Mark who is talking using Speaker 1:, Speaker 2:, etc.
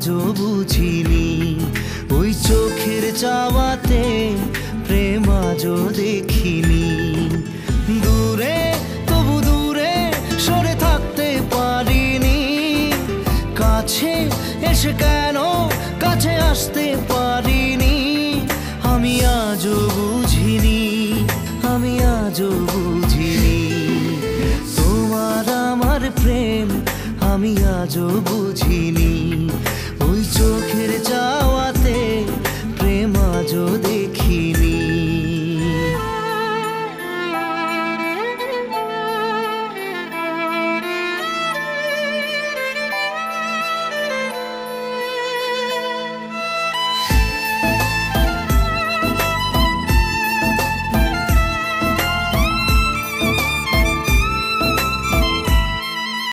Speaker 1: আজও বুঝিনি। ওই চোখের চাওয়াতে প্রেম আজও দেখিনি। দূরে তবু দূরে সরে থাকতে পারিনি, কাছে এসে কেন কাছে আসতে পারিনি। আমি আজও বুঝিনি, আমি আজও বুঝিনি তোমার আমার প্রেম, আমি আজও বুঝিনি। ওই চোখের চাওয়াতে প্রেম আজও দেখি।